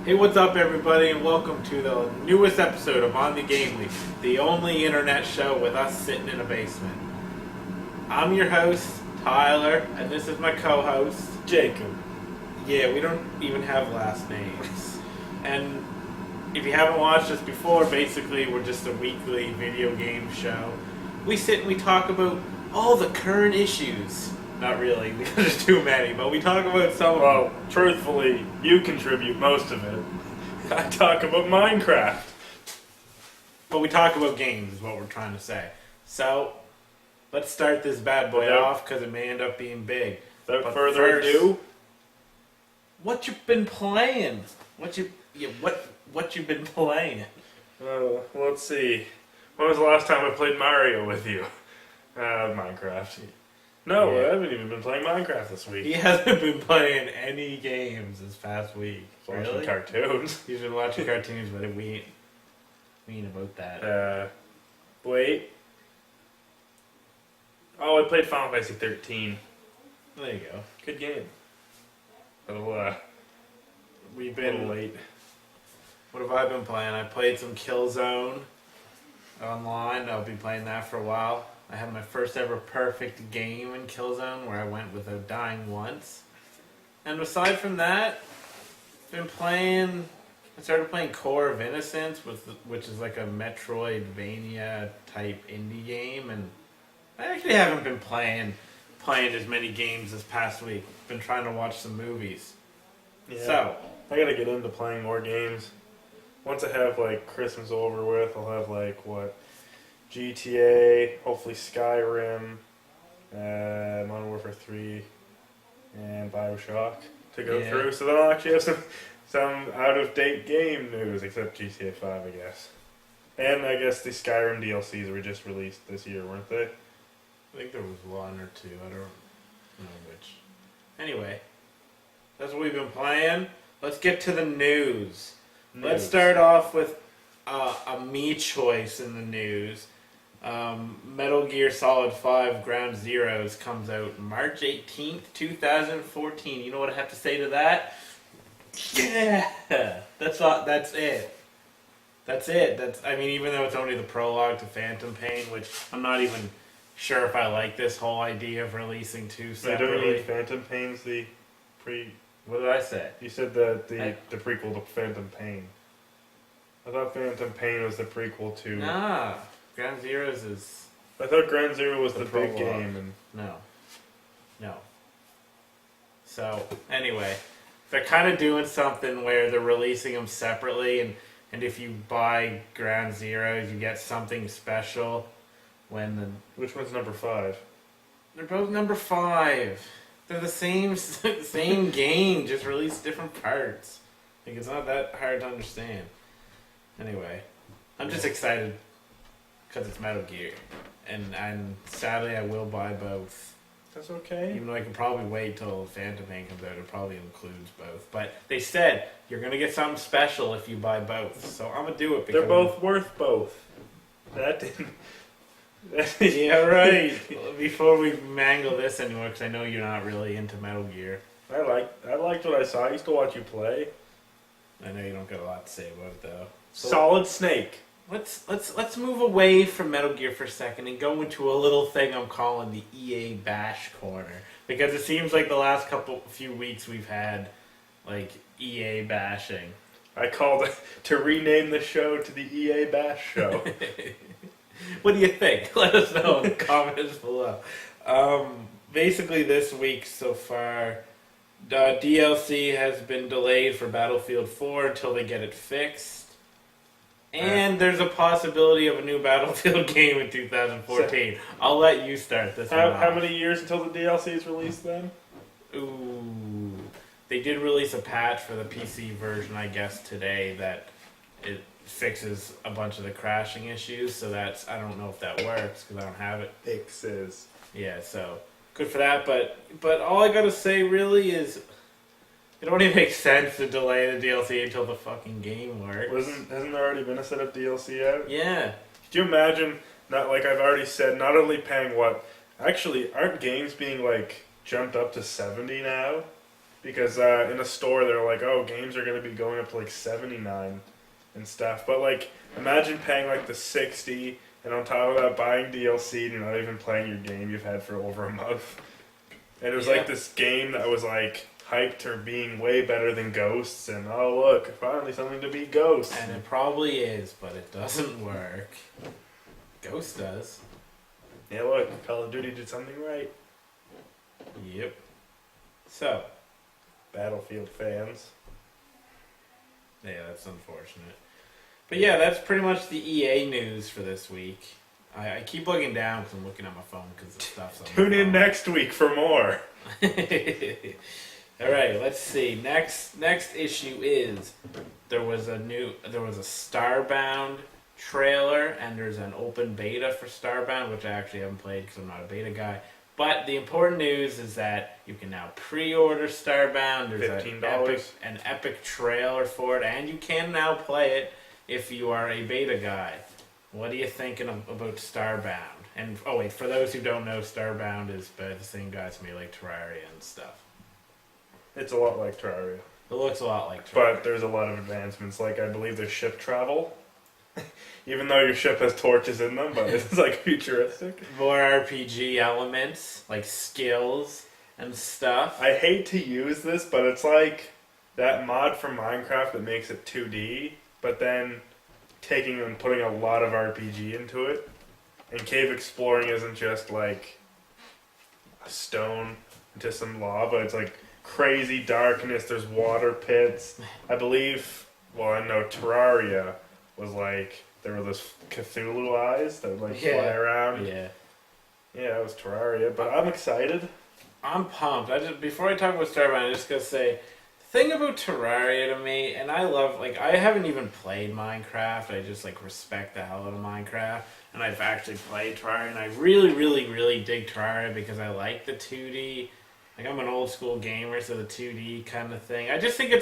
Hey, what's up, everybody, and welcome to the newest episode of On the Game League, the only internet show with us sitting in a basement. I'm your host, Tyler, and this is my co-host, Jacob. Yeah, we don't even have last names. And if you haven't watched us before, basically we're just a weekly video game show. We sit and we talk about all the current issues. Not really, because there's too many, but we talk about some of them. Well, truthfully, you contribute most of it. I talk about Minecraft. But we talk about games is what we're trying to say. So, let's start this bad boy off because it may end up being big. Without further ado, what you been playing? What you've been playing? Let's see. When was the last time I played Mario with you? Minecraft. No, Yeah. I haven't even been playing Minecraft this week. He hasn't been playing any games this past week. Watching cartoons. He's been watching cartoons, but we ain't about that. Wait. Oh, I played Final Fantasy 13. There you go. Good game. We've A little been late. What have I been playing? I played some Killzone online. I'll be playing that for a while. I had my first ever perfect game in Killzone where I went without dying once. And aside from that, I started playing Core of Innocence, which is like a Metroidvania type indie game, and I actually haven't been playing as many games this past week. Been trying to watch some movies. Yeah. So, I gotta get into playing more games. Once I have Christmas over with, I'll have GTA, hopefully Skyrim, Modern Warfare 3, and Bioshock to go through. So then I'll actually have some out of date game news, except GTA 5, I guess. And I guess the Skyrim DLCs were just released this year, weren't they? I think there was one or two. I don't know which. Anyway, that's what we've been playing. Let's get to the news. Let's start off with a me choice in the news. Metal Gear Solid 5 Ground Zeroes comes out March 18th, 2014. You know what I have to say to that? Yeah! That's it. That's it. Even though it's only the prologue to Phantom Pain, which I'm not even sure if I like this whole idea of releasing two separately. Don't you mean Phantom Pain's the pre... What did I say? You said that the prequel to Phantom Pain. I thought Phantom Pain was the prequel to... Nah, Ground Zeroes is... I thought Ground Zero was the big prologue. game. And No. So, anyway, they're kind of doing something where they're releasing them separately, and if you buy Ground Zeroes, you get something special when the... Which one's number 5? They're both number 5. They're the same game, just released different parts. It's not that hard to understand. Anyway, I'm just excited because it's Metal Gear, and sadly I will buy both. That's okay. Even though I can probably wait till Phantom Pain comes out, it probably includes both. But they said you're gonna get something special if you buy both, so I'm gonna do it. Because they're both worth both. That didn't. Yeah, right. Before we mangle this anymore, because I know you're not really into Metal Gear. I liked what I saw. I used to watch you play. I know you don't got a lot to say about it though. So Solid Snake. Let's move away from Metal Gear for a second and go into a little thing I'm calling the EA Bash Corner, because it seems like the last few weeks we've had EA bashing. I called it to rename the show to the EA Bash Show. What do you think? Let us know in the comments below. Basically, this week so far, DLC has been delayed for Battlefield 4 until they get it fixed. And there's a possibility of a new Battlefield game in 2014. I'll let you start this one off. How many years until the DLC is released then? Ooh. They did release a patch for the PC version, I guess, today that it fixes a bunch of the crashing issues. So I don't know if that works because I don't have it. Fixes. Yeah, so good for that. But all I gotta say really is it don't even make sense to delay the DLC until the fucking game works. Hasn't there already been a set of DLC out? Yeah. Could you imagine, not like I've already said, not only paying what... Actually, aren't games being, jumped up to $70 now? because in a store they're like, oh, games are going to be going up to like $79 and stuff. But like, imagine paying like the $60, and on top of that, buying DLC, and you're not even playing your game you've had for over a month. And it was like this game that was like hyped for being way better than Ghosts, and oh look, finally something to beat Ghosts. And it probably is, but it doesn't work. Ghost does. Yeah, look, Call of Duty did something right. Yep. So, Battlefield fans. yeah, that's unfortunate. But yeah, that's pretty much the EA news for this week. I keep looking down because I'm looking at my phone because the stuff's on my Tune in phone. next week for more. All right, let's see. Next issue is there was a Starbound trailer, and there's an open beta for Starbound, which I actually haven't played because I'm not a beta guy. But the important news is that you can now pre-order Starbound. There's $15. an epic trailer for it, and you can now play it if you are a beta guy. What are you thinking about Starbound? And oh wait, for those who don't know, Starbound is by the same guys who made like Terraria and stuff. It's a lot like Terraria. It looks a lot like Terraria. But there's a lot of advancements, like I believe there's ship travel. Even though your ship has torches in them, but it's like futuristic. More RPG elements, like skills and stuff. I hate to use this, but it's like that mod from Minecraft that makes it 2D, but then taking and putting a lot of RPG into it. And cave exploring isn't just like a stone into some lava, it's like crazy darkness, there's water pits. I believe, well, I know Terraria was like, there were those Cthulhu eyes that would like fly around. Yeah. Yeah, that was Terraria, but I'm excited. I'm pumped. Before I talk about Starbound, I just gotta say, the thing about Terraria to me, and I love, like, I haven't even played Minecraft, I just, like, respect the hell out of Minecraft, and I've actually played Terraria, and I really, really, really dig Terraria because I like the 2D. Like, I'm an old school gamer, so the 2D kind of thing. I just think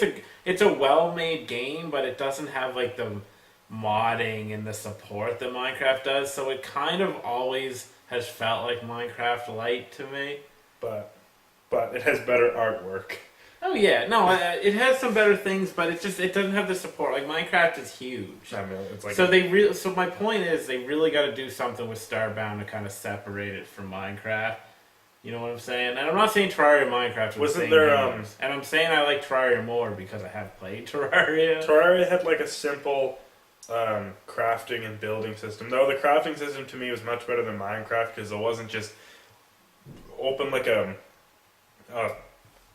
it's a well-made game, but it doesn't have, like, the modding and the support that Minecraft does, so it kind of always has felt like Minecraft Lite to me. But it has better artwork. Oh yeah, no, it has some better things, but it doesn't have the support. Like Minecraft is huge. I mean, it's like so my point is they really got to do something with Starbound to kind of separate it from Minecraft. You know what I'm saying? And I'm not saying Terraria and Minecraft are the same games. And I'm saying I like Terraria more because I have played Terraria. Terraria had like a simple crafting and building system. Though the crafting system to me was much better than Minecraft because it wasn't just open like a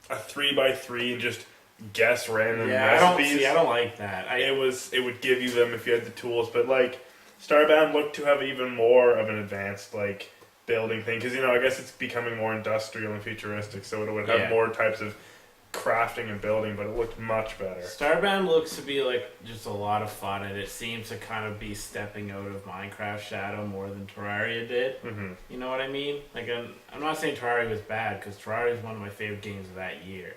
3x3 and just guess random recipes. I don't like that. It would give you them if you had the tools, but like Starbound looked to have even more of an advanced like building thing because I guess it's becoming more industrial and futuristic, so it would have more types of crafting and building, but it looked much better. Starbound looks to be like just a lot of fun, and it seems to kind of be stepping out of Minecraft shadow more than Terraria did. Mm-hmm. You know what I mean? Like I'm not saying Terraria was bad because Terraria is one of my favorite games of that year,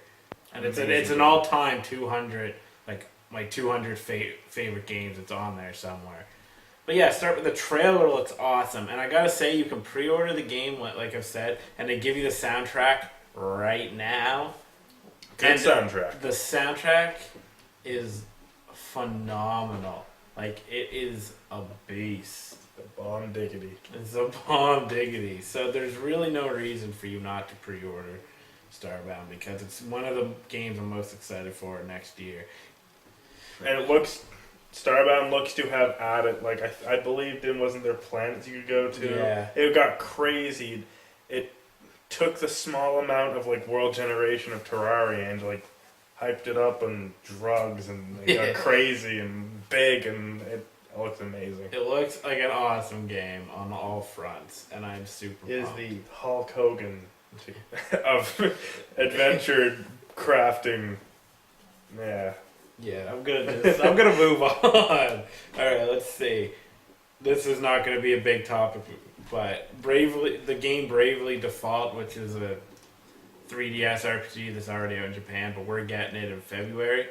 and it's an all-time 200, like my 200 favorite games. It's on there somewhere. But yeah, start with the trailer. Looks awesome, and I gotta say you can pre-order the game, like I've said, and they give you the soundtrack right now. Good soundtrack. The soundtrack is phenomenal. Like, it is a beast. A bomb diggity. It's a bomb diggity. So there's really no reason for you not to pre-order Starbound because it's one of the games I'm most excited for next year. And Starbound looks to have added, like, I believe wasn't there planets you could go to? Yeah. It got crazy. It took the small amount of like world generation of Terraria and like hyped it up on drugs and it got crazy and big and it looks amazing. It looks like an awesome game on all fronts, and I'm super It is pumped. the Hulk Hogan of adventure crafting. Yeah. Yeah, I'm gonna move on. All right, let's see. This is not gonna be a big topic, but the game Bravely Default, which is a 3DS RPG that's already out in Japan, but we're getting it in February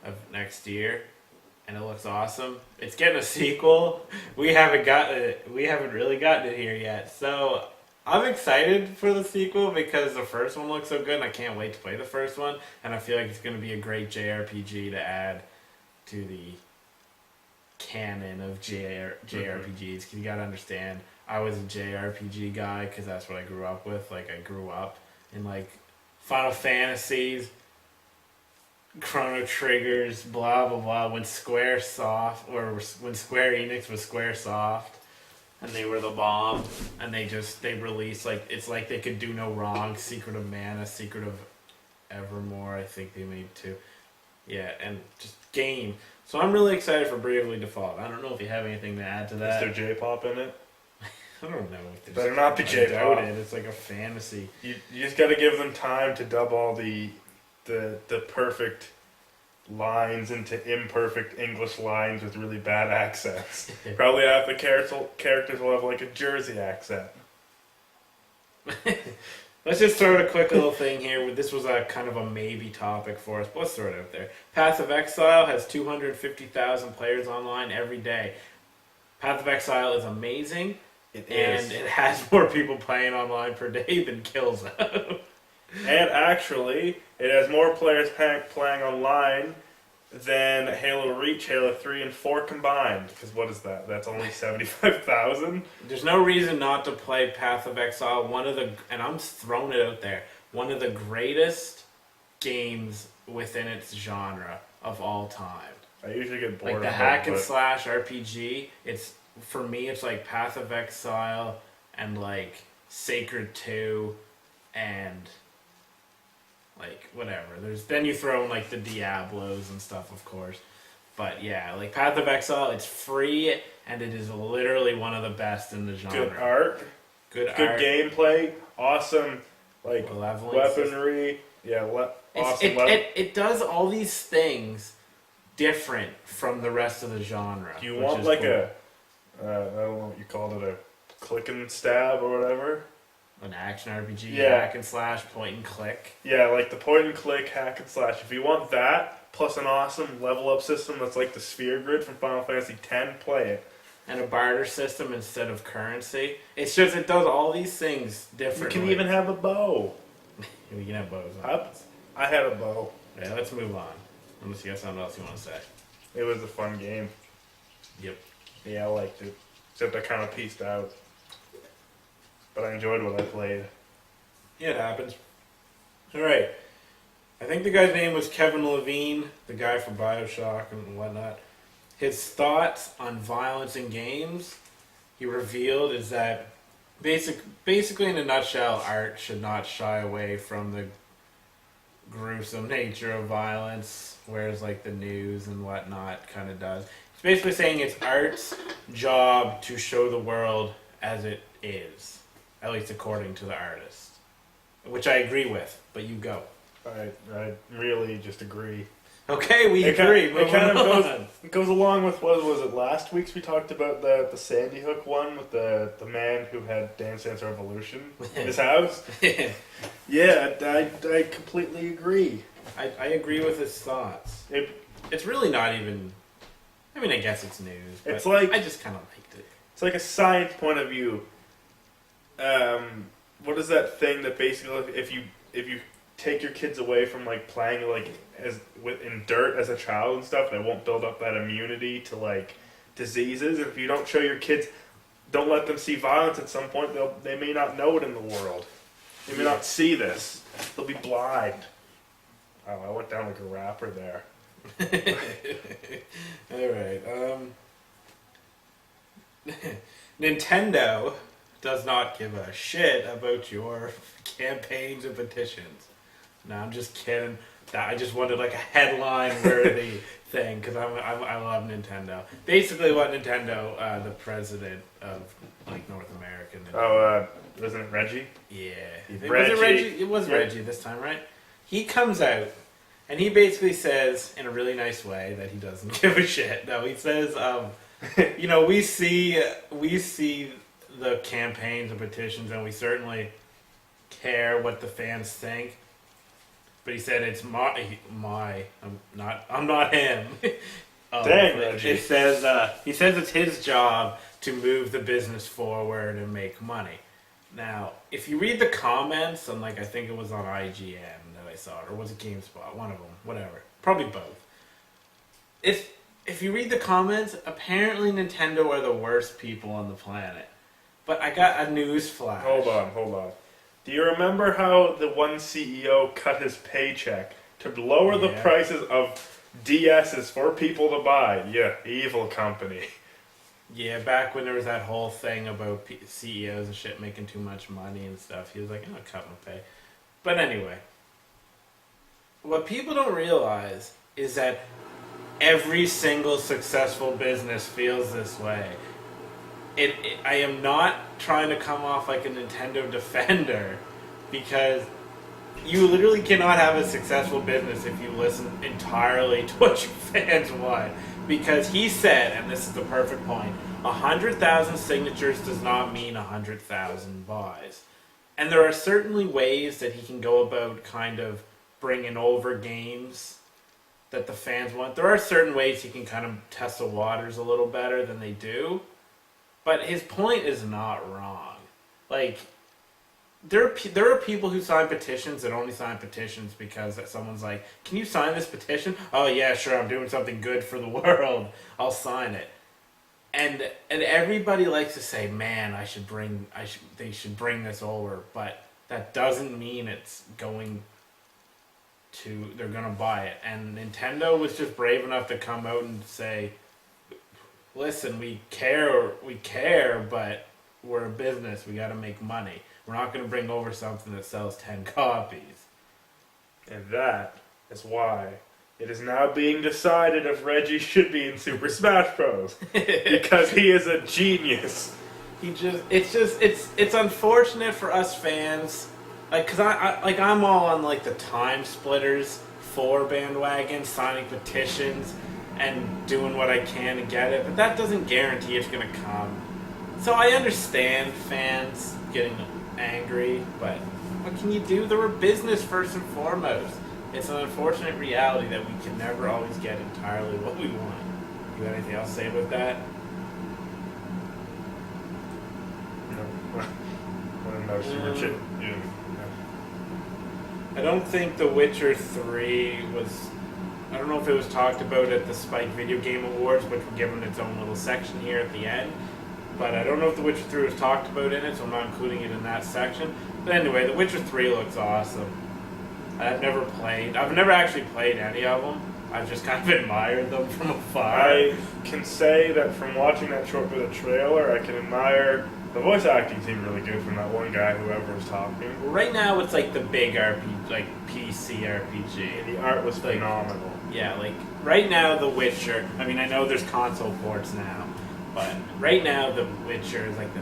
of next year, and it looks awesome. It's getting a sequel. We haven't really gotten it here yet, so I'm excited for the sequel because the first one looks so good, and I can't wait to play the first one. And I feel like it's going to be a great JRPG to add to the canon of JRPGs. Because you got to understand, I was a JRPG guy because that's what I grew up with. Like, I grew up in like Final Fantasies, Chrono Triggers, blah blah blah. When Square Enix was Squaresoft, and they were the bomb, and they released like it's like they could do no wrong. Secret of Mana, Secret of Evermore. I think they made too. Yeah, and just game. So I'm really excited for Bravely Default. I don't know if you have anything to add to that. Is there J-pop in it? I don't know. If Better not be J-pop. It's like a fantasy. You just got to give them time to dub all the perfect lines into imperfect English lines with really bad accents. Probably half the characters will have like a Jersey accent. Let's just throw out a quick little thing here. This was a kind of a maybe topic for us, but let's throw it out there. Path of Exile has 250,000 players online every day. Path of Exile is amazing. It and it has more people playing online per day than Killzone. And actually, it has more players playing online than Halo Reach, Halo 3, and 4 combined. Because what is that? That's only 75,000? There's no reason not to play Path of Exile. And I'm throwing it out there, one of the greatest games within its genre of all time. I usually get bored like the hack and slash RPG. For me, it's like Path of Exile and like Sacred 2 and like whatever. Then you throw in like the Diablos and stuff, of course. But yeah, like Path of Exile, it's free and it is literally one of the best in the genre. Good art, good gameplay, awesome like weaponry. Yeah, awesome. It does all these things different from the rest of the genre. Do you want like cool. I don't know what you called it, a click and stab or whatever? An action RPG, hack and slash, point and click. Yeah, like the point and click, hack and slash. If you want that, plus an awesome level up system that's like the sphere grid from Final Fantasy X, play it. And a barter system instead of currency. It's just, it does all these things differently. You can even have a bow. We can have bows. I had a bow. Yeah, let's move on. Unless you got something else you want to say. It was a fun game. Yep. Yeah, I liked it. Except I kind of pieced out. But I enjoyed what I played. Yeah, it happens. Alright. I think the guy's name was Kevin Levine, the guy from Bioshock and whatnot. His thoughts on violence in games, he revealed, is that basically in a nutshell, art should not shy away from the gruesome nature of violence, whereas like the news and whatnot kind of does. It's basically saying it's art's job to show the world as it is, at least according to the artist, which I agree with. But you go. I really just agree. Okay, we agree. It goes along with what was it last week's we talked about the Sandy Hook one with the man who had Dance Dance Revolution in his house. Yeah, I completely agree. I agree with his thoughts. It's really not even. I mean, I guess it's news. But it's like I just kind of liked it. It's like a science point of view. What is that thing that basically if you take your kids away from like playing like in dirt as a child and stuff, they won't build up that immunity to like diseases. If you don't show your kids, don't let them see violence at some point, they may not know it in the world. They may not see this. They'll be blind. Oh, I went down like a rapper there. Alright, Nintendo does not give a shit about your campaigns and petitions. No, I'm just kidding. I just wanted like a headline-worthy thing because I love Nintendo. Basically, what Nintendo, the president of like North American. Wasn't it Reggie? Yeah, Reggie. Was it Reggie? It was Reggie this time, right? He comes out and he basically says in a really nice way that he doesn't give a shit. No, he says, we see the campaigns and petitions, and we certainly care what the fans think. But he said it's I'm not him. Dang, Reggie. It says he says it's his job to move the business forward and make money. Now, if you read the comments, and like I think it was on IGN that I saw it, or was it GameSpot? One of them, whatever. Probably both. If you read the comments, apparently Nintendo are the worst people on the planet. But I got a news flash. Hold on. Do you remember how the one CEO cut his paycheck to lower the prices of DSs for people to buy? Yeah, evil company. Yeah, back when there was that whole thing about CEOs and shit making too much money and stuff, he was like, "I'll cut my pay." But anyway, what people don't realize is that every single successful business feels this way. I am not trying to come off like a Nintendo defender, because you literally cannot have a successful business if you listen entirely to what your fans want. Because he said, and this is the perfect point, 100,000 signatures does not mean 100,000 buys. And there are certainly ways that he can go about kind of bringing over games that the fans want. There are certain ways he can kind of test the waters a little better than they do. But his point is not wrong. Like, there are people who sign petitions that only sign petitions because someone's like, "Can you sign this petition?" "Oh yeah, sure, I'm doing something good for the world. I'll sign it." And everybody likes to say, "Man, they should bring this over," but that doesn't mean they're gonna buy it. And Nintendo was just brave enough to come out and say, "Listen, we care, but we're a business. We got to make money. We're not going to bring over something that sells 10 copies." And that is why it is now being decided if Reggie should be in Super Smash Bros. Because he is a genius. It's unfortunate for us fans, like, cause I'm all on like the Time Splitters 4 bandwagon, signing petitions and doing what I can to get it, but that doesn't guarantee it's gonna come. So I understand fans getting angry, but what can you do? They're a business first and foremost. It's an unfortunate reality that we can never always get entirely what we want. You got anything else to say about that? No. I don't know, Super Chip. Yeah. I don't think The Witcher 3 was... I don't know if it was talked about at the Spike Video Game Awards, which were given its own little section here at the end. But I don't know if The Witcher 3 was talked about in it, so I'm not including it in that section. But anyway, The Witcher 3 looks awesome. I've never actually played any of them. I've just kind of admired them from afar. I can say that from watching that short bit of trailer, I can admire... The voice acting seemed really good from that one guy, whoever was talking. Right now, it's like the big RPG, like PC RPG. The art was phenomenal. Yeah, like, right now, The Witcher... I mean, I know there's console ports now, but right now, The Witcher is like the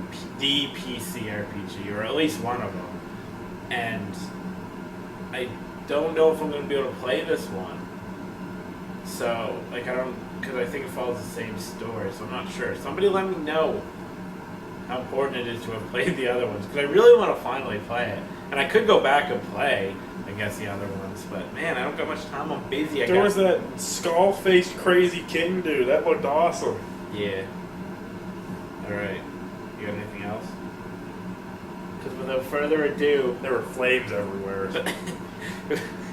PC RPG, or at least one of them. And I don't know if I'm going to be able to play this one. So, like, because I think it follows the same story, so I'm not sure. Somebody let me know how important it is to have played the other ones, because I really want to finally play it. And I could go back and play, I guess, the other ones, but man, I don't got much time. I'm busy. There was that skull-faced crazy king dude. That looked awesome. Yeah. Alright. You got anything else? Because without further ado... There were flames everywhere.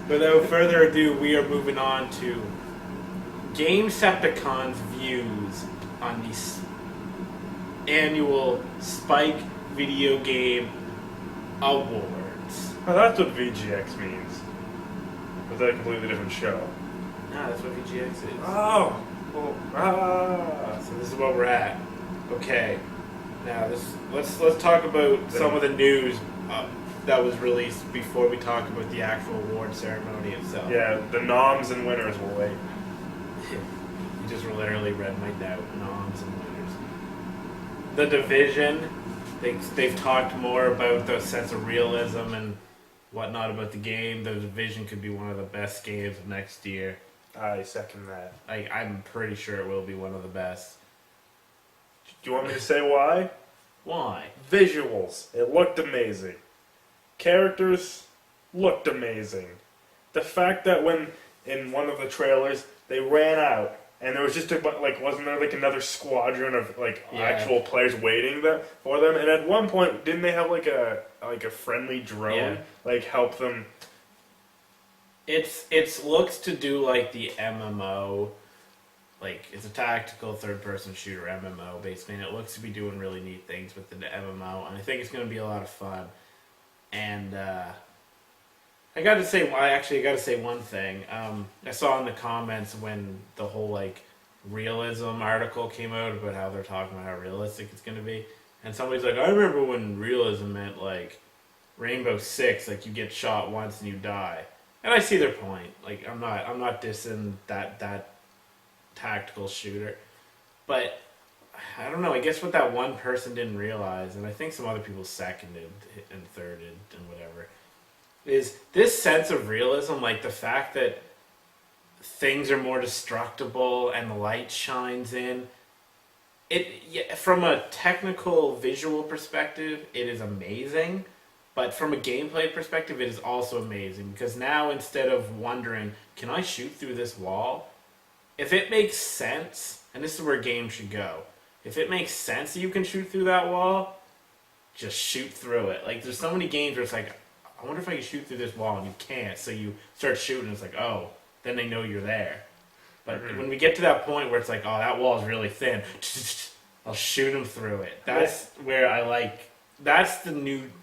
Without further ado, we are moving on to GameSepticon's views on these annual Spike Video Game Awards. Oh, that's what VGX means. Was that a completely different show? No, that's what VGX is. Oh! Well, So this is what we're at. Okay. Now let's talk about some of the news that was released before we talk about the actual award ceremony itself. Yeah, the noms and winners will wait. You just literally read my note. Noms and winners. The Division, they've talked more about the sense of realism and whatnot about the game. The Division could be one of the best games of next year. I second that. I'm pretty sure it will be one of the best. Do you want me to say why? Why? Visuals. It looked amazing. Characters looked amazing. The fact that when, in one of the trailers, they ran out and there was just wasn't there like another squadron of like Yeah. actual players waiting for them? And at one point, didn't they have like a friendly drone Yeah. like help them? It's looks to do like the MMO, like it's a tactical third person shooter MMO basically, and it looks to be doing really neat things with the MMO, and I think it's going to be a lot of fun. And I got to say one thing. I saw in the comments when the whole like realism article came out about how they're talking about how realistic it's going to be, and somebody's like, I remember when realism meant like Rainbow Six, like you get shot once and you die. And I see their point. Like I'm not dissing that tactical shooter, but I don't know. I guess what that one person didn't realize, and I think some other people seconded and thirded and whatever, is this sense of realism, like the fact that things are more destructible and the light shines in. From a technical visual perspective, it is amazing. But from a gameplay perspective, it is also amazing because now instead of wondering, can I shoot through this wall? If it makes sense, and this is where games should go, if it makes sense that you can shoot through that wall, just shoot through it. Like there's so many games where it's like, I wonder if I can shoot through this wall, and you can't, so you start shooting, and it's like, oh, then they know you're there. But when we get to that point where it's like, oh, that wall is really thin, I'll shoot them through it. That's where I like. That's the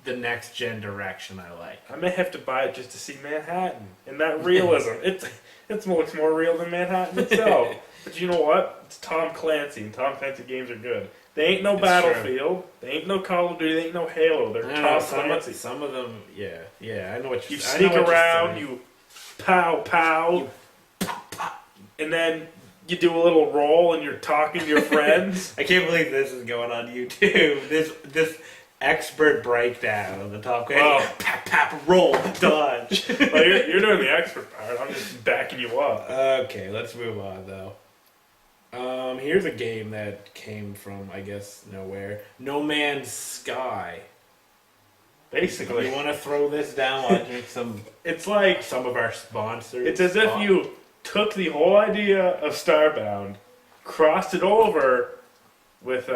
next gen direction I like. I may have to buy it just to see Manhattan and that realism. It looks more real than Manhattan itself. But you know what? It's Tom Clancy, and Tom Clancy games are good. They ain't no Battlefield. True. They ain't no Call of Duty. They ain't no Halo. They're Tom Clancy. Some of them, yeah. I know what you sneak around. You pow, and then you do a little roll, and you're talking to your friends. I can't believe this is going on YouTube. This expert breakdown of the Top Gun. Oh. Pap, roll, dodge. Well, you're doing the expert part. I'm just backing you up. Okay, let's move on, though. Here's a game that came from, I guess, nowhere. No Man's Sky. Basically. You want to throw this down while I drink some... It's like... Some of our sponsors. It's as if you took the whole idea of Starbound, crossed it over with...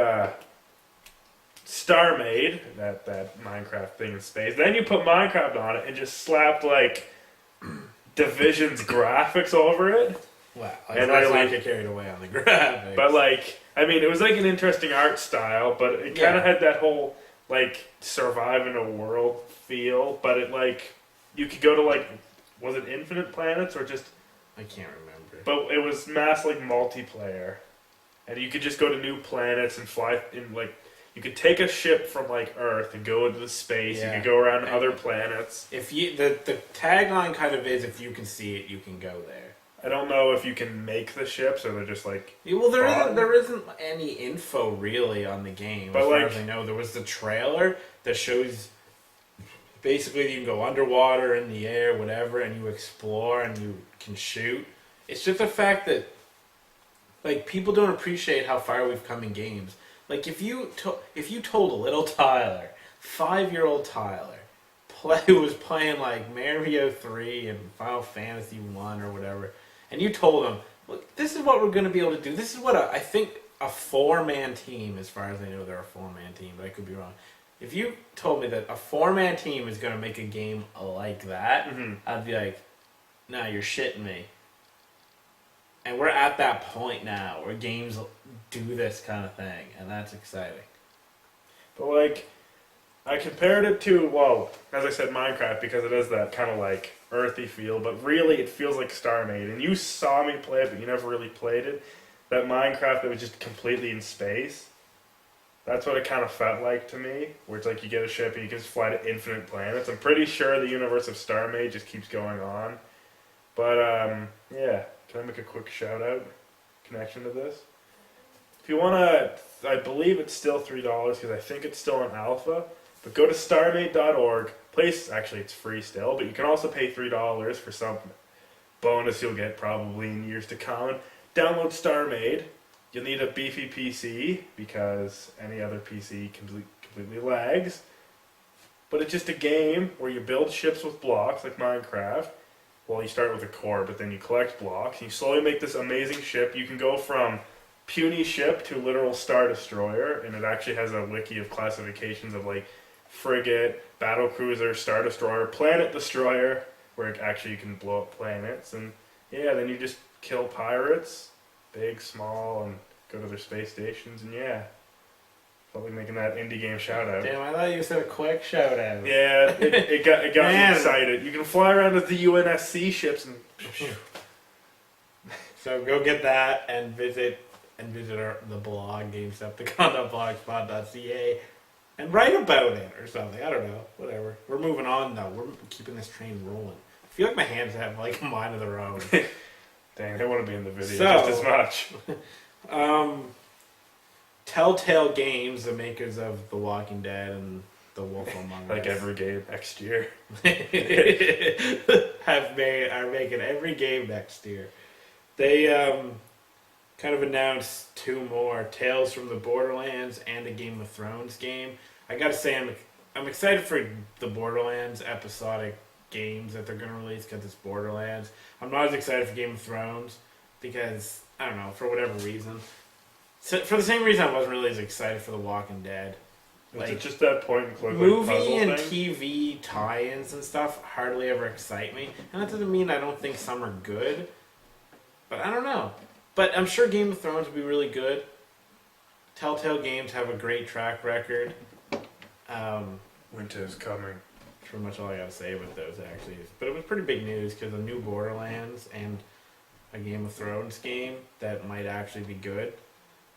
StarMade, that Minecraft thing in space. Then you put Minecraft on it and just slapped like Division's graphics over it. Wow, and I like get carried away on the graphics. But like, I mean, it was like an interesting art style, but it kind of had that whole like survive in a world feel. But it like you could go to like, was it infinite planets or just? I can't remember. But it was mass like multiplayer, and you could just go to new planets and fly in like. You could take a ship from like Earth and go into the space. Yeah. You could go around other planets. If you the tagline kind of is if you can see it, you can go there. I don't know if you can make the ships or they're just like. Well, there isn't any info really on the game. But as far as I know, there was the trailer that shows basically you can go underwater, in the air, whatever, and you explore and you can shoot. It's just the fact that like people don't appreciate how far we've come in games. Like, if you told a little Tyler, 5-year-old Tyler, who was playing, like, Mario 3 and Final Fantasy 1 or whatever, and you told him, look, this is what we're going to be able to do. This is what I think a 4-man team, as far as I know, they're a 4-man team, but I could be wrong. If you told me that a 4-man team is going to make a game like that, I'd be like, nah, you're shitting me. And we're at that point now where games do this kind of thing, and that's exciting. But, like, I compared it to, well, as I said, Minecraft, because it has that kind of, like, earthy feel, but really it feels like StarMade. And you saw me play it, but you never really played it. That Minecraft that was just completely in space. That's what it kind of felt like to me, where it's like you get a ship and you can just fly to infinite planets. I'm pretty sure the universe of StarMade just keeps going on. But, yeah. Can I make a quick shout-out connection to this? If you want to, I believe it's still $3 because I think it's still in alpha, but go to starmade.org. Actually, it's free still, but you can also pay $3 for some bonus you'll get probably in years to come. Download StarMade. You'll need a beefy PC because any other PC completely lags. But it's just a game where you build ships with blocks like Minecraft. well, you start with a core, but then you collect blocks. And you slowly make this amazing ship. You can go from puny ship to literal Star Destroyer, and it actually has a wiki of classifications of like frigate, battle cruiser, Star Destroyer, planet destroyer, where actually you can blow up planets, and yeah, then you just kill pirates, big, small, and go to their space stations, and yeah. Felt like making that indie game shout out. Damn, I thought you said a quick shout out. Yeah, it got me excited. You can fly around with the UNSC ships and. So go get that and visit the blog GameStopTheCon.blogspot.ca and write about it or something. I don't know, whatever. We're moving on though. We're keeping this train rolling. I feel like my hands have like a mind of their own. Dang, I want to be in the video just as much. Telltale Games, the makers of The Walking Dead and The Wolf Among Us, like every game next year, are making every game next year. They kind of announced 2 more: Tales from the Borderlands and a Game of Thrones game. I gotta say, I'm excited for the Borderlands episodic games that they're gonna release because it's Borderlands. I'm not as excited for Game of Thrones because I don't know, for whatever reason. So, for the same reason I wasn't really as excited for The Walking Dead. Like just that point and click movie and thing? TV tie-ins and stuff hardly ever excite me, and that doesn't mean I don't think some are good. But I don't know. But I'm sure Game of Thrones will be really good. Telltale Games have a great track record. Winter is coming. That's pretty much all I gotta say about those, actually. But it was pretty big news because a new Borderlands and a Game of Thrones game that might actually be good,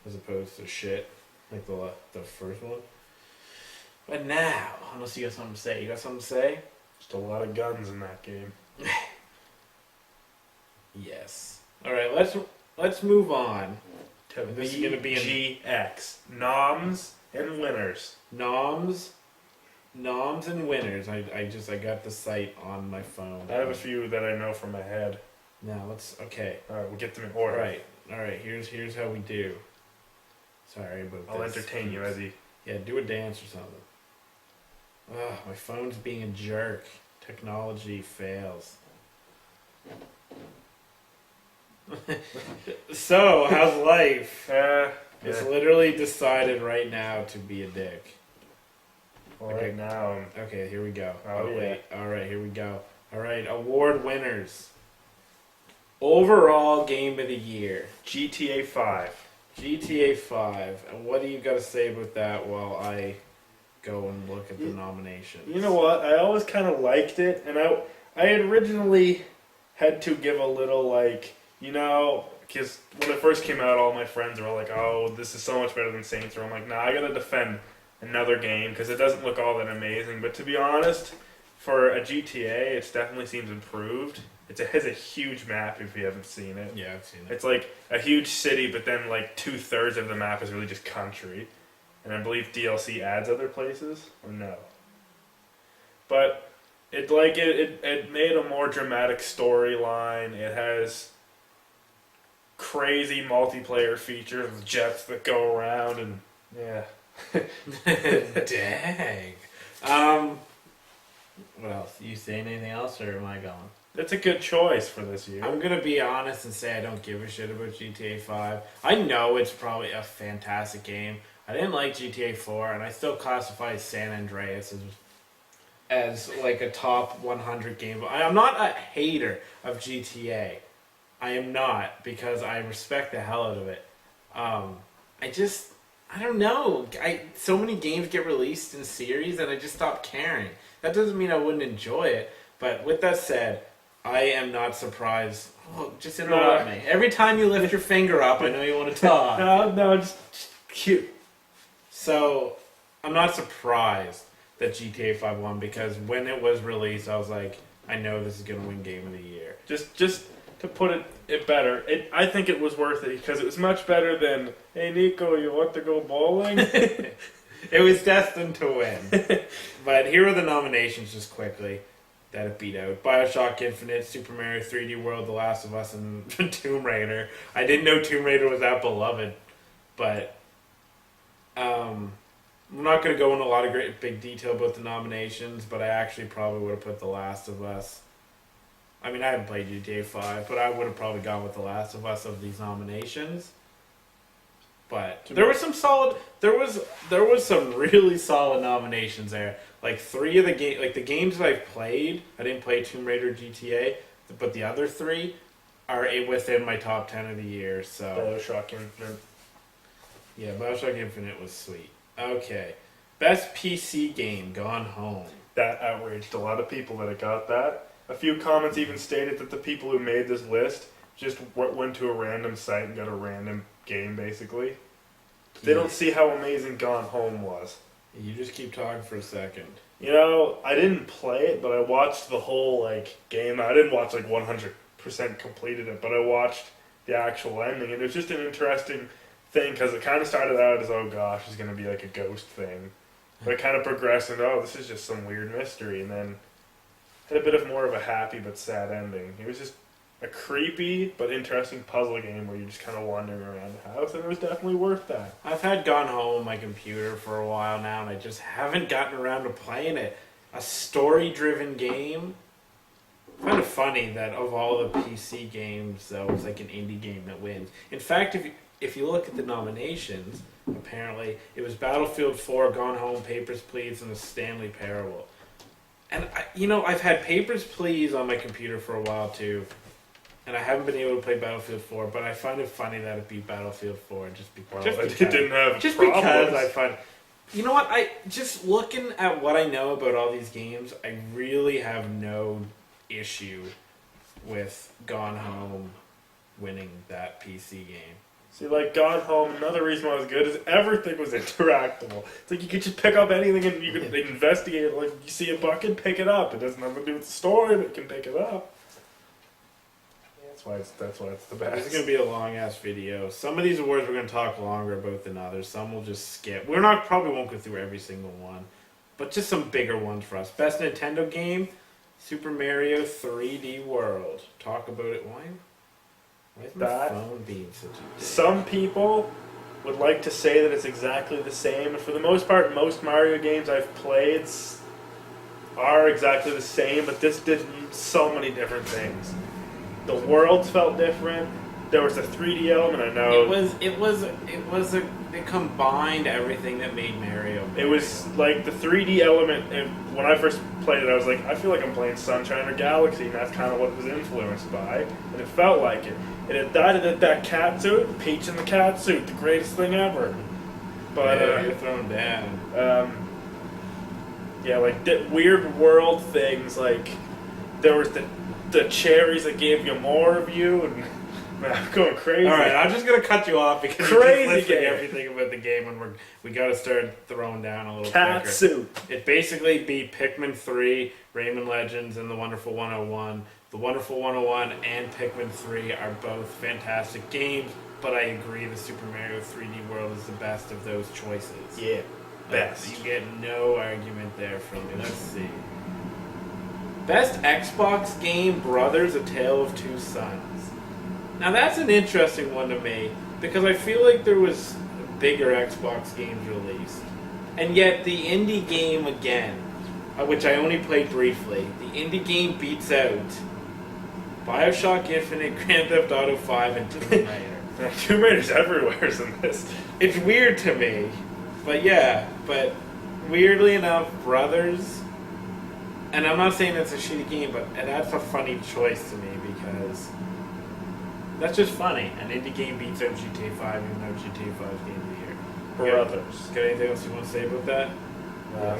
as opposed to shit like the first one. But now, unless you got something to say, you got something to say? Just a lot of guns in that game. Yes. All right, let's move on. This is gonna be VGX. Noms and winners. Noms and winners. I got the site on my phone. I have a few that I know from my head. Now okay. All right, we'll get them in order. All right. Here's how we do. Sorry about I'll this. entertain you as he. Yeah, do a dance or something. Ah, my phone's being a jerk. Technology fails. So, how's life? It's literally decided right now to be a dick. Well, right now. Okay, here we go. Wait. All right, here we go. All right, award winners. Overall game of the year. GTA 5. GTA 5. And what do you got to say about that while I go and look at the nominations? You know what? I always kind of liked it, and I had originally had to give a little, like, because when it first came out, all my friends were all like, oh, this is so much better than Saints Row. I'm like, nah, I gotta defend another game because it doesn't look all that amazing. But to be honest, for a GTA, it definitely seems improved. It has a huge map if you haven't seen it. Yeah, I've seen it. It's like a huge city, but then like 2/3 of the map is really just country. And I believe DLC adds other places, or no. But it made a more dramatic storyline. It has crazy multiplayer features with jets that go around, and yeah. Dang. What else? You saying anything else, or am I going? It's a good choice for this year. I'm gonna be honest and say I don't give a shit about GTA 5. I know it's probably a fantastic game. I didn't like GTA 4, and I still classify San Andreas as like a top 100 game. I'm not a hater of GTA. I am not, because I respect the hell out of it. I don't know. So many games get released in series, and I just stop caring. That doesn't mean I wouldn't enjoy it. But with that said, I am not surprised. Oh, just interrupt me. Every time you lift your finger up, I know you want to talk. No, just cute. So, I'm not surprised that GTA 5 won, because when it was released, I was like, I know this is going to win Game of the Year. Just to put it better, I think it was worth it because it was much better than, hey Nico, you want to go bowling? It was destined to win. But here are the nominations just quickly that it beat out. BioShock Infinite, Super Mario 3D World, The Last of Us, and Tomb Raider. I didn't know Tomb Raider was that beloved, but I'm not going to go into a lot of big detail about the nominations, but I actually probably would have put The Last of Us I mean, I haven't played GTA 5, but I would have probably gone with The Last of Us of these nominations. But there was some solid. There was some really solid nominations there. Like three of the the games that I've played. I didn't play Tomb Raider, GTA, but the other three are within my top 10 of the year. So BioShock Infinite. Yeah, BioShock Infinite was sweet. Okay, best PC game, Gone Home. That outraged a lot of people that it got that. A few comments even stated that the people who made this list just went to a random site and got a random game, basically. They don't see how amazing Gone Home was. You just keep talking for a second. You know, I didn't play it, but I watched the whole game. I didn't watch 100% completed it, but I watched the actual ending, and it was just an interesting thing because it kind of started out as, oh gosh, it's going to be like a ghost thing, but it kind of progressed into, oh, this is just some weird mystery, and then had a bit of more of a happy but sad ending. It was just a creepy but interesting puzzle game where you're just kind of wandering around the house, and it was definitely worth that. I've had Gone Home on my computer for a while now, and I just haven't gotten around to playing it. A story-driven game. Kind of funny that of all the PC games, though, it's like an indie game that wins. In fact, if you look at the nominations, apparently it was Battlefield 4, Gone Home, Papers, Please, and The Stanley Parable. And I've had Papers, Please on my computer for a while too. And I haven't been able to play Battlefield 4, but I find it funny that it beat Battlefield 4 It didn't have just problems. because I find. You know what? I just looking at what I know about all these games, I really have no issue with Gone Home winning that PC game. See, Gone Home, another reason why it was good is everything was interactable. It's like you could just pick up anything and you could investigate it. Like, you see a bucket, pick it up. It has nothing to do with the story, but you can pick it up. That's why it's the best. This is going to be a long-ass video. Some of these awards we're going to talk longer about than others. Some we'll just skip. Probably won't go through every single one. But just some bigger ones for us. Best Nintendo game, Super Mario 3D World. Talk about it. Why is my phone being such a dick? Some people would like to say that it's exactly the same. And for the most part, most Mario games I've played are exactly the same. But this did so many different things. The worlds felt different. There was a 3D element. I know it combined everything that made Mario. It was like the 3D element. And when I first played it, I was like, I feel like I'm playing Sunshine or Galaxy, and that's kind of what it was influenced by. And it felt like it. And it died at that cat suit, Peach in the cat suit, the greatest thing ever. But you're thrown down. Weird world things. Like there was the cherries that gave you more of you, and man, I'm going crazy. All right, I'm just gonna cut you off because you're just listing everything about the game, and we got to start throwing down a little cat quicker. suit. It basically beat Pikmin 3, Rayman Legends, and The Wonderful 101. The Wonderful 101 and Pikmin 3 are both fantastic games, but I agree the Super Mario 3D World is the best of those choices. Yeah, best. You get no argument there from me. Let's see. Best Xbox game, Brothers: A Tale of Two Sons. Now that's an interesting one to me, because I feel like there was bigger Xbox games released. And yet the indie game again, which I only played briefly, the indie game beats out BioShock Infinite, Grand Theft Auto 5, and Tomb Raider. Tomb Raider's everywhere in this. It's weird to me. But weirdly enough, Brothers... And I'm not saying it's a shitty game, but that's a funny choice to me because that's just funny. An indie game beats out GTA 5 even though GTA 5 is game of the year. Brothers. Got anything else you want to say about that? I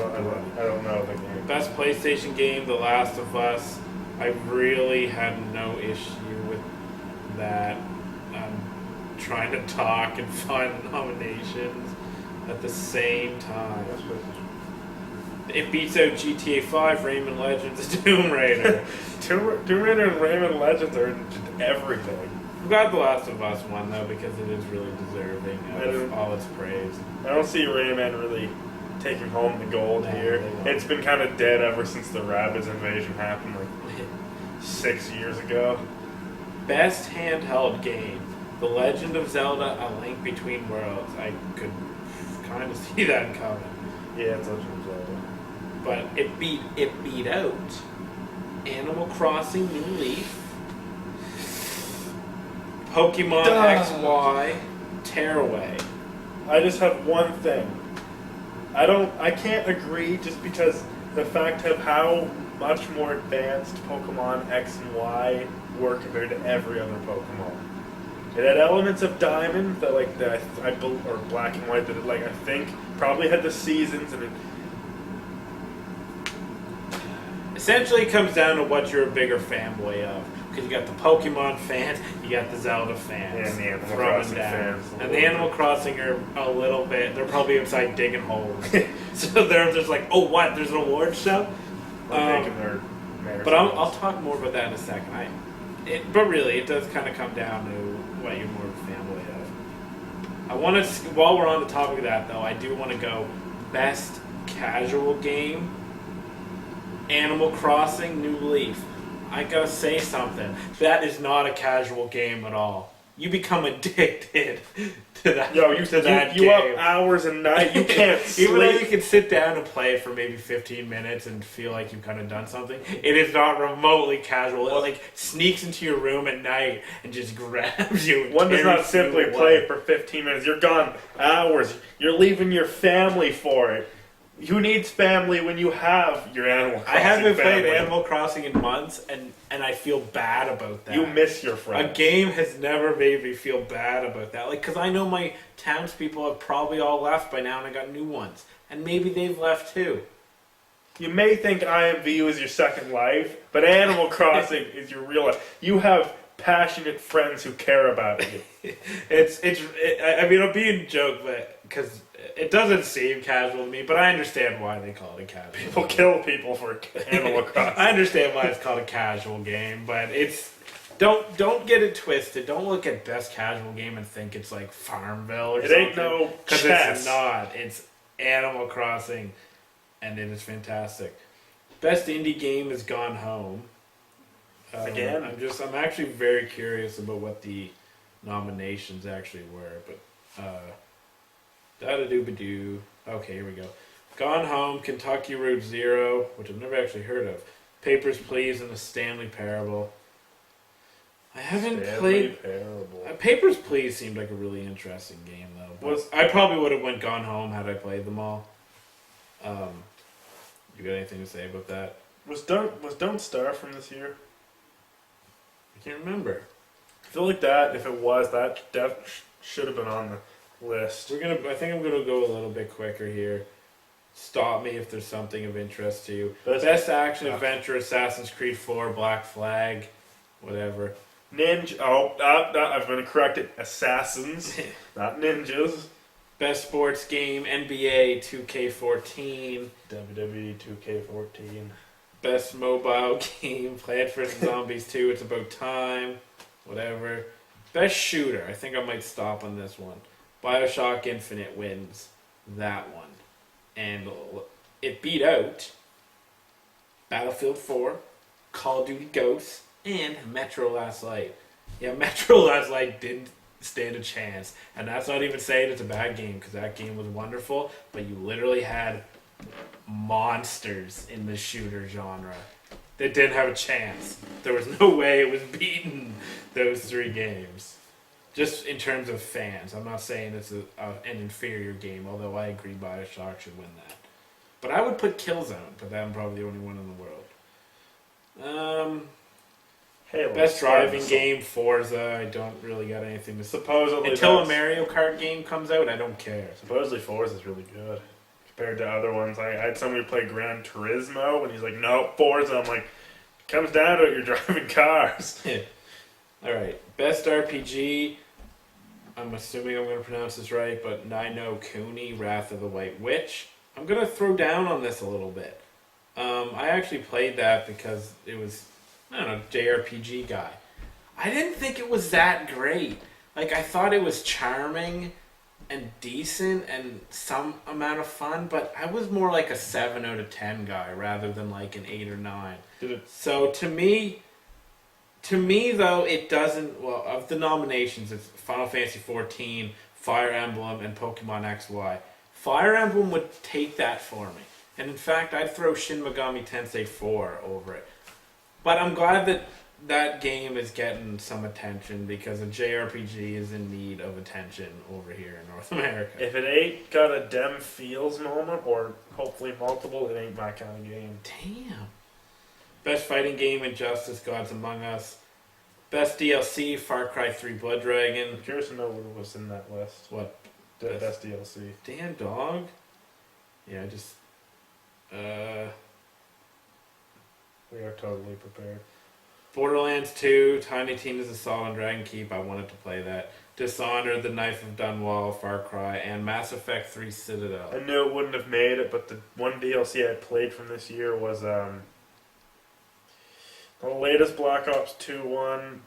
don't know the game. Best PlayStation game, The Last of Us. I really had no issue with that. I'm trying to talk and find nominations at the same time. It beats out GTA 5, Rayman Legends, and Tomb Raider. Tomb Raider and Rayman Legends are just everything. I'm glad The Last of Us won, though, because it is really deserving of all its praise. I don't see Rayman really taking home the gold here. It's been kind of dead ever since the Rabbids invasion happened 6 years ago. Best handheld game, The Legend of Zelda: A Link Between Worlds. I could kind of see that coming. Yeah, it's Legend of Zelda. But it beat out Animal Crossing New Leaf, Pokemon XY, Tearaway. I just have one thing. I can't agree just because the fact of how much more advanced Pokemon X and Y were compared to every other Pokemon. It had elements of Diamond that or Black and White that I think probably had the seasons and it. Essentially, it comes down to what you're a bigger fanboy of. Because you got the Pokemon fans, you got the Zelda fans, and the Animal Crossing fans. And the Animal Crossing are a little bit, they're probably inside digging holes. So they're just like, oh, what? There's an awards show? But I'll talk more about that in a second. But really, it does kind of come down to what you're more of a fanboy of. I want to, while we're on the topic of that, though, I do want to go best casual game, Animal Crossing New Leaf. I gotta say something. That is not a casual game at all. You become addicted to that. Yo, you up hours a night. You can't sleep. Even though you can sit down and play it for maybe 15 minutes and feel like you've kind of done something, it is not remotely casual. It sneaks into your room at night and just grabs you. One does not simply play it for 15 minutes. You're gone hours. You're leaving your family for it. Who needs family when you have your Animal Crossing? I haven't family? played Animal Crossing in months, and I feel bad about that. You miss your friends. A game has never made me feel bad about that. Because I know my townspeople have probably all left by now, and I got new ones. And maybe they've left too. You may think IMVU is your second life, but Animal Crossing is your real life. You have passionate friends who care about you. I mean, I'm being a joke, but because it doesn't seem casual to me, but I understand why they call it a casual. People kill people for Animal Crossing. I understand why it's called a casual game, but it's don't get it twisted. Don't look at best casual game and think it's like Farmville or something. It ain't no because chess. It's not. It's Animal Crossing, and it is fantastic. Best indie game is Gone Home. Again, I'm actually very curious about what the nominations actually were, but da-da-doo-ba-doo. Okay, here we go. Gone Home, Kentucky Route Zero, which I've never actually heard of. Papers, Please, and The Stanley Parable. I haven't played... Papers, Please seemed like a really interesting game, though. I probably would have went Gone Home had I played them all. You got anything to say about that? Was Don't Starve from this year? I can't remember. I feel like that, if it was, that should have been on the list. I think I'm gonna go a little bit quicker here. Stop me if there's something of interest to you. Best action adventure: Assassin's Creed 4, Black Flag, whatever. Ninja. I was going to correct it. Assassins, not ninjas. Best sports game: NBA 2K14, WWE 2K14. Best mobile game: Plants vs Zombies 2. It's About Time, whatever. Best shooter: I think I might stop on this one. BioShock Infinite wins that one. And it beat out Battlefield 4, Call of Duty Ghosts, and Metro Last Light. Yeah, Metro Last Light didn't stand a chance. And that's not even saying it's a bad game, because that game was wonderful, but you literally had monsters in the shooter genre that didn't have a chance. There was no way it was beating those three games. Just in terms of fans. I'm not saying it's an inferior game, although I agree BioShock should win that. But I would put Killzone, but I'm probably the only one in the world. Best driving game, Forza. I don't really got anything to say. Supposedly until a Mario Kart game comes out, I don't care. Supposedly Forza's really good compared to other ones. I had somebody play Gran Turismo, and he's like, no, Forza. I'm like, it comes down to it, you're driving cars. Yeah. Alright, best RPG. I'm assuming I'm going to pronounce this right, but Ni no Kuni, Wrath of the White Witch. I'm going to throw down on this a little bit. I actually played that because it was, I don't know, JRPG guy. I didn't think it was that great. Like, I thought it was charming and decent and some amount of fun, but I was more like a 7 out of 10 guy rather than like an 8 or 9. So to me, though, it doesn't... Well, of the nominations, it's Final Fantasy XIV, Fire Emblem, and Pokemon XY. Fire Emblem would take that for me. And in fact, I'd throw Shin Megami Tensei 4 over it. But I'm glad that that game is getting some attention because a JRPG is in need of attention over here in North America. If it ain't got a Dem Feels moment, or hopefully multiple, it ain't my kind of game. Damn. Best fighting game, Injustice, Gods Among Us. Best DLC, Far Cry 3 Blood Dragon. I'm curious to know what was in that list. What? The best DLC. Damn dog. Yeah, just. We are totally prepared. Borderlands 2, Tiny Tina's Assault on Dragon Keep. I wanted to play that. Dishonored, The Knife of Dunwall, Far Cry, and Mass Effect 3 Citadel. I knew it wouldn't have made it, but the one DLC I played from this year was the latest Black Ops 2 one.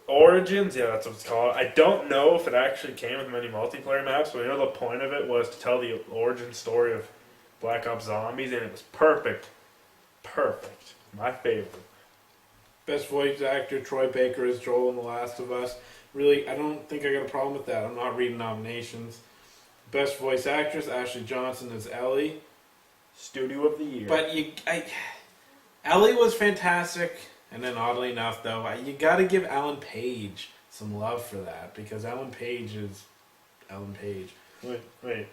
Origins, yeah, that's what it's called. I don't know if it actually came with many multiplayer maps, but I know the point of it was to tell the origin story of Black Ops Zombies, and it was perfect. Perfect. My favorite. Best voice actor, Troy Baker as Joel in The Last of Us. Really, I don't think I got a problem with that. I'm not reading nominations. Best voice actress, Ashley Johnson as Ellie. Studio of the Year. But Ellie was fantastic, and then oddly enough, though, you got to give Ellen Page some love for that because Ellen Page is Ellen Page. Wait.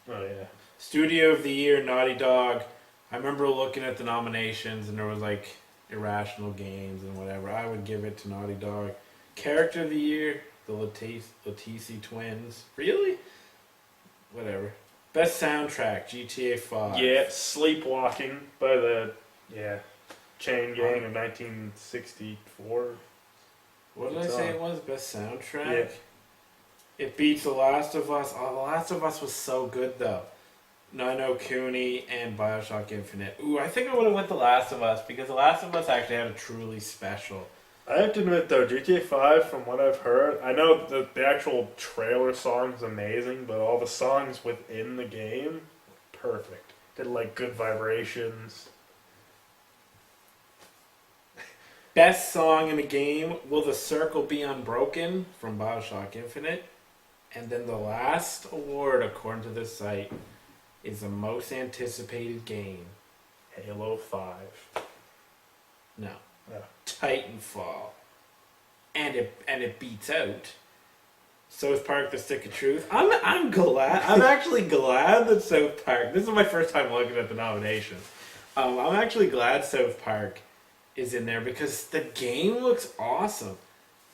Oh yeah. Studio of the Year, Naughty Dog. I remember looking at the nominations, and there was like Irrational Games and whatever. I would give it to Naughty Dog. Character of the Year, the Letici twins. Really? Whatever. Best soundtrack, GTA 5. Yeah, Sleepwalking by the Chain Gang of 1964. What did I say it was? Best soundtrack? Yeah. It beats The Last of Us. Oh, The Last of Us was so good, though. Nino Cooney and Bioshock Infinite. Ooh, I think I would have went The Last of Us because The Last of Us actually had a truly special. I have to admit though, GTA 5, from what I've heard, I know the actual trailer song is amazing, but all the songs within the game, perfect. Did like good vibrations. Best song in a game, Will the Circle Be Unbroken from Bioshock Infinite. And then the last award, according to this site, is the most anticipated game. Halo 5. No. Yeah. Titanfall. And it beats out South Park: The Stick of Truth. I'm glad. I'm actually glad that South Park. This is my first time looking at the nominations. I'm actually glad South Park is in there because the game looks awesome.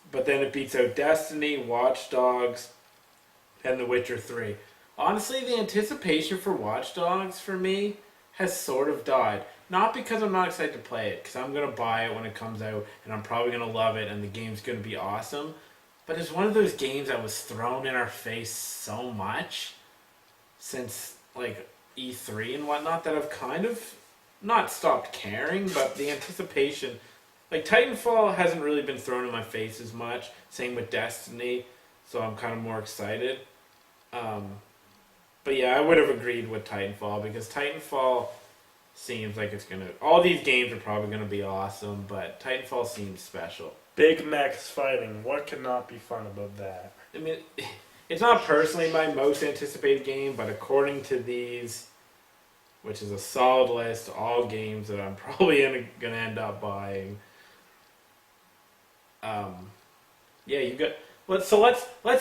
But then it beats out Destiny, Watch Dogs, and The Witcher 3. Honestly, the anticipation for Watch Dogs for me has sort of died. Not because I'm not excited to play it, because I'm going to buy it when it comes out, and I'm probably going to love it, and the game's going to be awesome. But it's one of those games that was thrown in our face so much since, like, E3 and whatnot that I've kind of not stopped caring, but the anticipation... Like, Titanfall hasn't really been thrown in my face as much. Same with Destiny, so I'm kind of more excited. But yeah, I would have agreed with Titanfall, because Titanfall seems like it's gonna... All these games are probably gonna be awesome, but Titanfall seems special. Big mechs fighting. What could not be fun about that? I mean, it's not personally my most anticipated game, but according to these, which is a solid list, all games that I'm probably gonna end up buying. Yeah, you got... Let's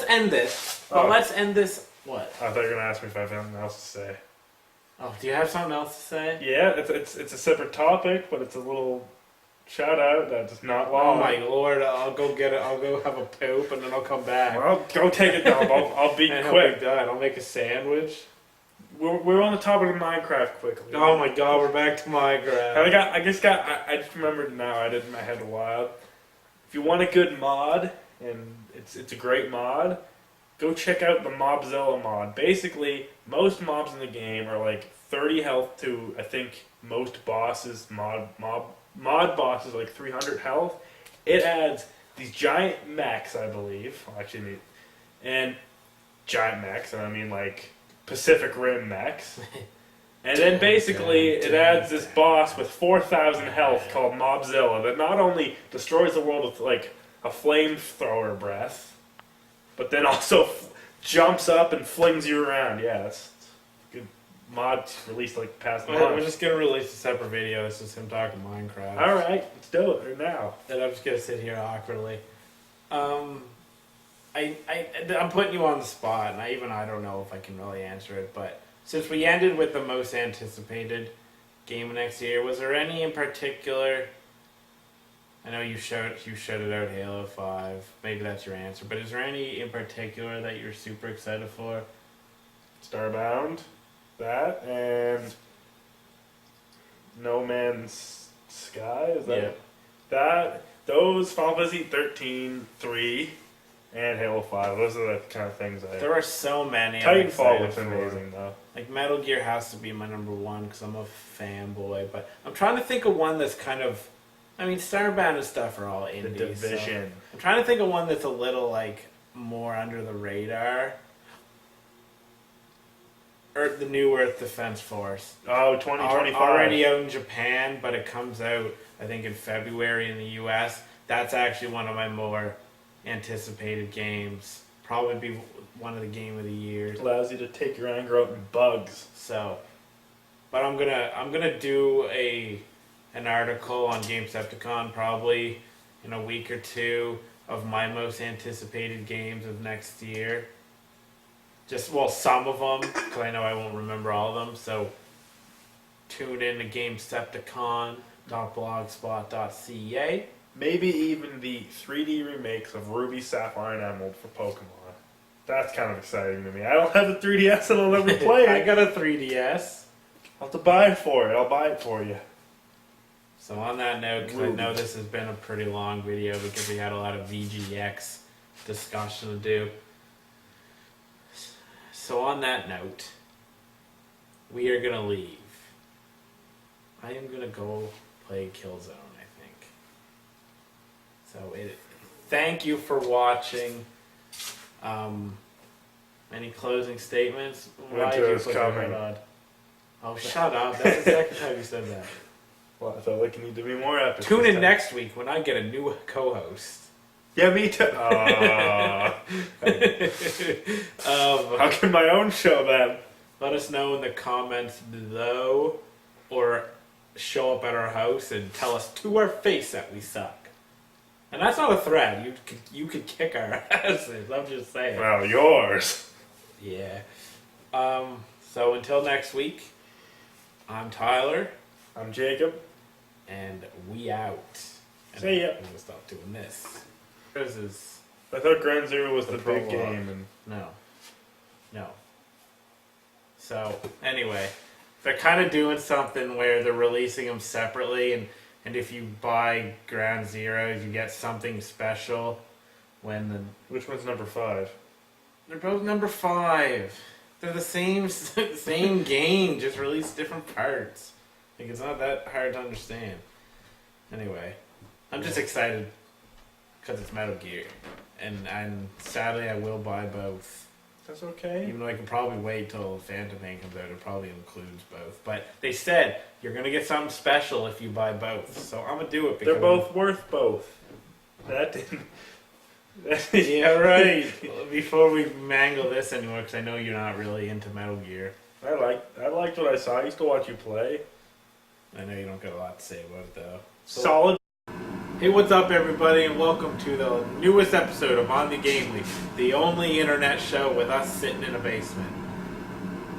end this. But let's end this... What? I thought you were gonna ask me if I have anything else to say. Oh, do you have something else to say? Yeah, it's a separate topic, but it's a little shout out that's not long. Oh my lord! I'll go get it. I'll go have a poop and then I'll come back. Well, go take it down. I'll be And quick. I'll make a sandwich. We're on the topic of Minecraft quickly. Oh my god, we're back to Minecraft. And I just remembered now. I did in my head a while. If you want a good mod, and it's a great mod, go check out the Mobzilla mod. Basically, most mobs in the game are like 30 health to, I think, most bosses, mod bosses, like 300 health. It adds these giant mechs, I believe. And giant mechs, and I mean like Pacific Rim mechs. And then basically it adds this boss with 4,000 health called Mobzilla that not only destroys the world with like a flamethrower breath, but then also jumps up and flings you around. Yeah, that's good. mods released like past We're month. just gonna release a separate video. This is him talking Minecraft. All right, let's do it right now. And I'm just gonna sit here awkwardly. I'm putting you on the spot, and I don't know if I can really answer it. But since we ended with the most anticipated game of next year, was there any in particular? I know you shouted out Halo 5. Maybe that's your answer. But is there any in particular that you're super excited for? Starbound, that, and No Man's Sky. Is that that? Those Final Fantasy 13, 3, and Halo 5. Those are the kind of things There are so many. Titanfall looks amazing though. Like Metal Gear has to be my number one because I'm a fanboy. But I'm trying to think of one that's kind of. I mean, Starbound and stuff are all indie. The Division. So I'm trying to think of one that's a little like more under the radar. The New Earth Defense Force. Oh, 2025. Already out in Japan, but it comes out, I think, in February in the US. That's actually one of my more anticipated games. Probably be one of the game of the year. Allows you to take your anger out in bugs. So, but I'm gonna do an article on Gamecepticon probably in a week or two of my most anticipated games of next year. Some of them, because I know I won't remember all of them. So tune in to GameScepticon.blogspot.ca. Maybe even the 3D remakes of Ruby, Sapphire, and Emerald for Pokemon. That's kind of exciting to me. I don't have a 3DS and I'll never play it. I got a 3DS. I'll have to buy it for it. I'll buy it for you. So on that note, because I know this has been a pretty long video because we had a lot of VGX discussion to do. So on that note, we are going to leave. I am going to go play Killzone, I think. So thank you for watching. Any closing statements? Why did you put your head on? Oh, shut up. That's the second time you said that. Well, I felt like it needed to be more epic. Tune in next week when I get a new co-host. Yeah, me too. How can my own show then? Let us know in the comments below, or show up at our house and tell us to our face that we suck. And that's not a threat. You could kick our asses. I'm just saying. Well, yours. Yeah. So until next week, I'm Tyler. I'm Jacob. And we out. And See ya. I'm gonna stop doing this. I thought Ground Zero was the big game. And No. So, anyway, they're kind of doing something where they're releasing them separately, and if you buy Ground Zeroes, you get something special Which one's number 5? They're both number 5. They're the same game, just released different parts. Like, it's not that hard to understand. Anyway, I'm just excited because it's Metal Gear, and sadly I will buy both. That's okay. Even though I can probably wait till Phantom Pain comes out, it probably includes both. But they said you're gonna get something special if you buy both, so I'm gonna do it. Because they're both worth both. That didn't. Yeah, right. Before we mangle this anymore, because I know you're not really into Metal Gear. I liked what I saw. I used to watch you play. I know you don't got a lot to say about it though. Solid. Hey, what's up, everybody, and welcome to the newest episode of On the Game League, the only internet show with us sitting in a basement.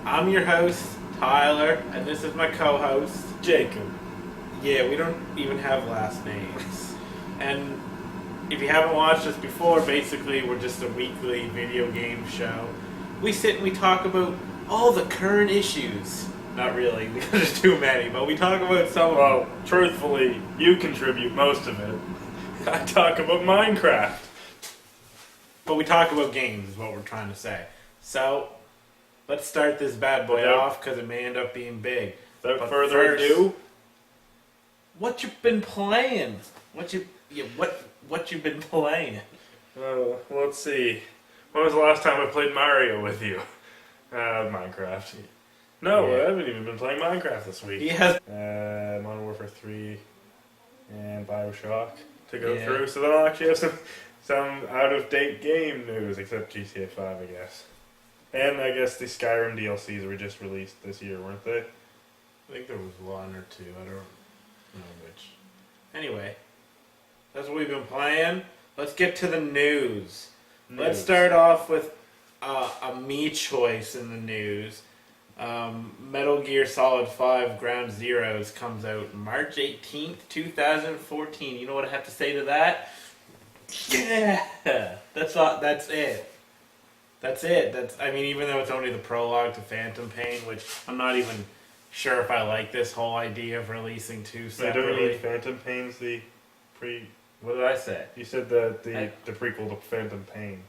I'm your host, Tyler, and this is my co-host, Jacob. Yeah, we don't even have last names. And if you haven't watched us before, basically we're just a weekly video game show. We sit and we talk about all the current issues. Not really, because there's too many, but we talk about some of them. Well, truthfully, you contribute most of it. I talk about Minecraft. But we talk about games, is what we're trying to say. So, let's start this bad boy off, because it may end up being big. Without further ado, what you been playing? What you been playing? let's see. When was the last time I played Mario with you? Minecraft. No, Yeah. I haven't even been playing Minecraft this week. He has. Modern Warfare 3 and Bioshock to go Yeah. through. So then I'll actually have some out-of-date game news, except GTA 5, I guess. And I guess the Skyrim DLCs were just released this year, weren't they? I think there was one or two. I don't know which. Anyway, that's what we've been playing. Let's get to the news. Let's start off with a me choice in the news. Metal Gear Solid 5 Ground Zeroes comes out March 18th, 2014. You know what I have to say to that? Yeah! That's it. That's it. I mean, even though it's only the prologue to Phantom Pain, which I'm not even sure if I like this whole idea of releasing two separately. Don't you mean Phantom Pain's the pre... What did I say? You said the prequel to Phantom Pain.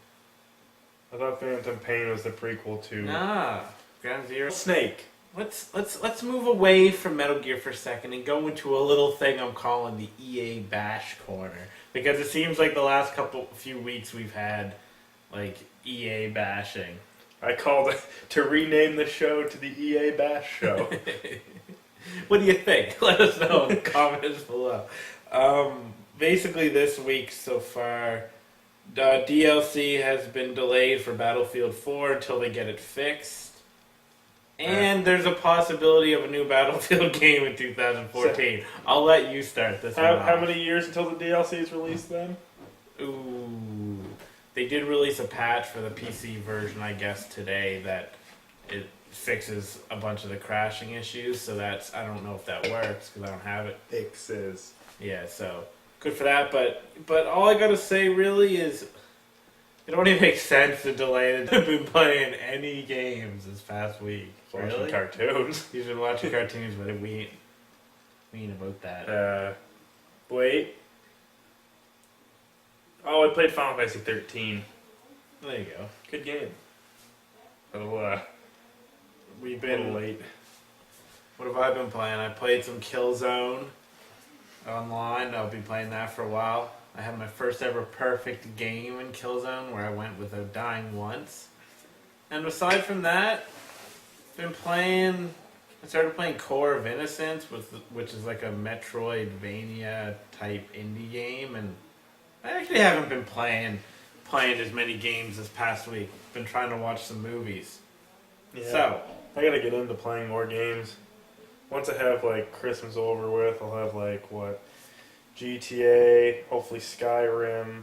I thought Phantom Pain was the prequel to... Nah, Ground Zero. Snake. Let's move away from Metal Gear for a second and go into a little thing I'm calling the EA Bash Corner, because it seems like the last few weeks we've had like EA bashing. I called it to rename the show to the EA Bash Show. What do you think? Let us know in the comments below. Basically, this week so far, DLC has been delayed for Battlefield 4 until they get it fixed. And there's a possibility of a new Battlefield game in 2014. I'll let you start this one. How many years until the DLC is released then? Ooh. They did release a patch for the PC version, I guess, today that it fixes a bunch of the crashing issues. So that's, I don't know if that works because I don't have it. Fixes. Yeah, so good for that. But all I gotta say really is it only makes sense to delay it. I've been playing any games this past week. Watching cartoons. You've been watching cartoons, but we ain't about that. Wait. Oh, I played Final Fantasy 13. There you go. Good game. We've Been been late. What have I been playing? I played some Killzone online. I'll be playing that for a while. I had my first ever perfect game in Killzone where I went without dying once. And aside from that, I started playing Core of Innocence, which is like a Metroidvania type indie game, and I actually haven't been playing as many games this past week. Been trying to watch some movies. Yeah. So I gotta get into playing more games. Once I have like Christmas over with, I'll have like GTA, hopefully Skyrim,